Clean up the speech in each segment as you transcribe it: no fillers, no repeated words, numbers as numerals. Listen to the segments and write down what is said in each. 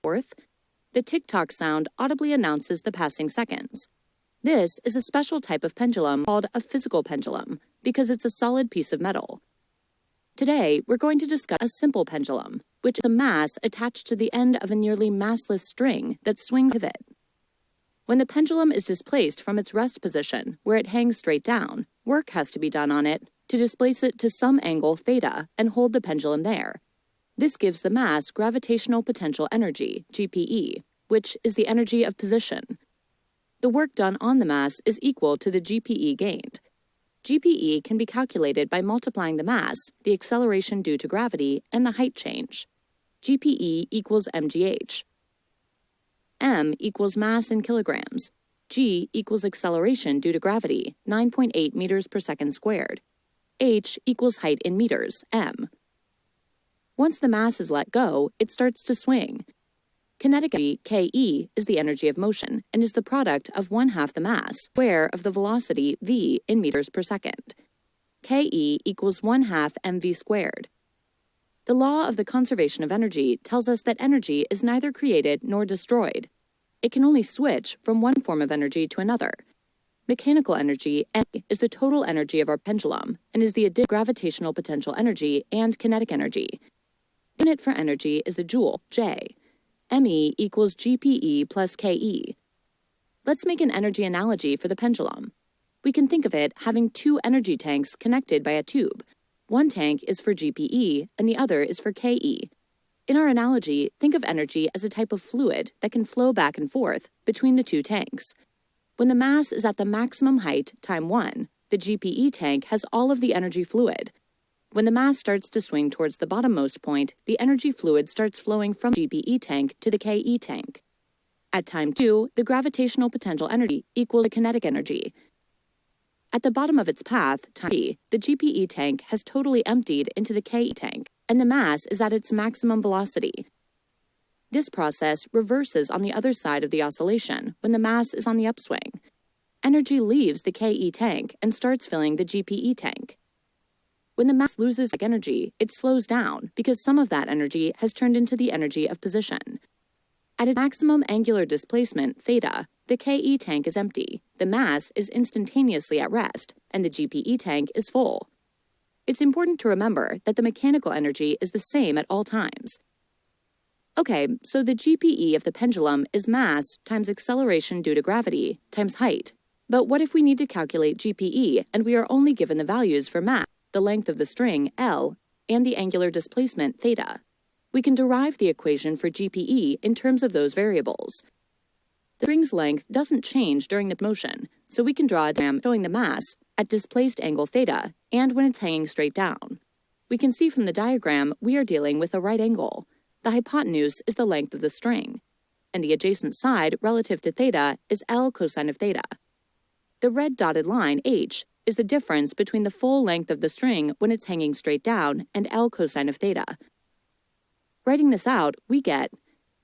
forth. The tick-tock sound audibly announces the passing seconds. This is a special type of pendulum called a physical pendulum because it's a solid piece of metal. Today, we're going to discuss a simple pendulum, which is a mass attached to the end of a nearly massless string that swings pivot. When the pendulum is displaced from its rest position, where it hangs straight down, work has to be done on it to displace it to some angle theta and hold the pendulum there. This gives the mass gravitational potential energy, GPE, which is the energy of position. The work done on the mass is equal to the GPE gained. GPE can be calculated by multiplying the mass, the acceleration due to gravity, and the height change. GPE equals mgh. M equals mass in kilograms. G equals acceleration due to gravity, 9.8 meters per second squared. H equals height in meters, m. Once the mass is let go, it starts to swing. Kinetic energy, Ke, is the energy of motion and is the product of 1/2 the mass square of the velocity v in meters per second. Ke equals 1/2 mv squared. The law of the conservation of energy tells us that energy is neither created nor destroyed. It can only switch from one form of energy to another. Mechanical energy, N, is the total energy of our pendulum and is the addition of gravitational potential energy and kinetic energy. The unit for energy is the joule, J. Me equals GPE plus Ke. Let's make an energy analogy for the pendulum. We can think of it having two energy tanks connected by a tube. One tank is for GPE and the other is for Ke. In our analogy, think of energy as a type of fluid that can flow back and forth between the two tanks. When the mass is at the maximum height, time 1, the GPE tank has all of the energy fluid. When the mass starts to swing towards the bottommost point, the energy fluid starts flowing from the GPE tank to the Ke tank. At time 2, the gravitational potential energy equals the kinetic energy. At the bottom of its path, time 3, the GPE tank has totally emptied into the Ke tank, and the mass is at its maximum velocity. This process reverses on the other side of the oscillation when the mass is on the upswing. Energy leaves the Ke tank and starts filling the GPE tank. When the mass loses energy, it slows down because some of that energy has turned into the energy of position. At its maximum angular displacement, theta, the Ke tank is empty, the mass is instantaneously at rest, and the GPE tank is full. It's important to remember that the mechanical energy is the same at all times. Okay, so the GPE of the pendulum is mass times acceleration due to gravity times height. But what if we need to calculate GPE and we are only given the values for mass, the length of the string, L, and the angular displacement, theta? We can derive the equation for GPE in terms of those variables. The string's length doesn't change during the motion, so we can draw a diagram showing the mass at displaced angle theta and when it's hanging straight down. We can see from the diagram we are dealing with a right angle. The hypotenuse is the length of the string, and the adjacent side relative to theta is L cosine of theta. The red dotted line, H, is the difference between the full length of the string when it's hanging straight down and L cosine of theta. Writing this out, we get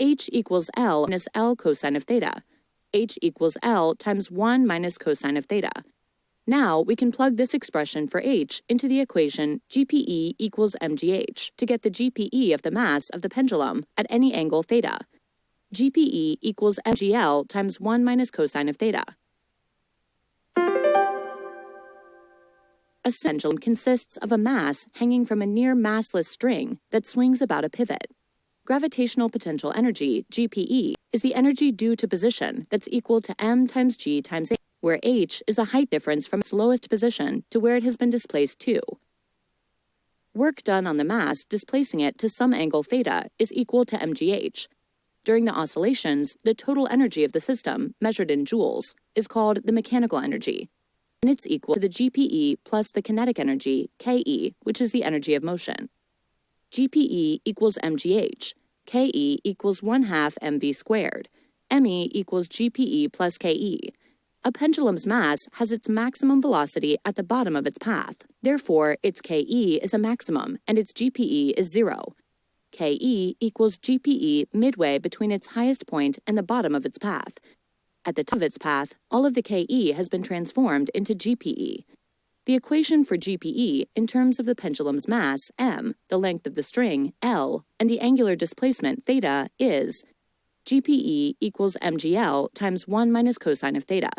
H equals L minus L cosine of theta. H equals L times 1 minus cosine of theta. Now we can plug this expression for H into the equation GPE equals mgh to get the GPE of the mass of the pendulum at any angle theta. GPE equals mgl times 1 minus cosine of theta. A pendulum consists of a mass hanging from a near massless string that swings about a pivot. Gravitational potential energy, GPE, is the energy due to position that's equal to m times g times h, where h is the height difference from its lowest position to where it has been displaced to. Work done on the mass displacing it to some angle theta is equal to mgh. During the oscillations, the total energy of the system, measured in joules, is called the mechanical energy, and it's equal to the GPE plus the kinetic energy, Ke, which is the energy of motion. GPE equals mgh, Ke equals 1/2 mv squared, Me equals GPE plus Ke. A pendulum's mass has its maximum velocity at the bottom of its path. Therefore, its Ke is a maximum and its GPE is 0. Ke equals GPE midway between its highest point and the bottom of its path. At the top of its path, all of the Ke has been transformed into GPE. The equation for GPE in terms of the pendulum's mass, m, the length of the string, L, and the angular displacement, theta, is GPE equals MGL times 1 minus cosine of theta.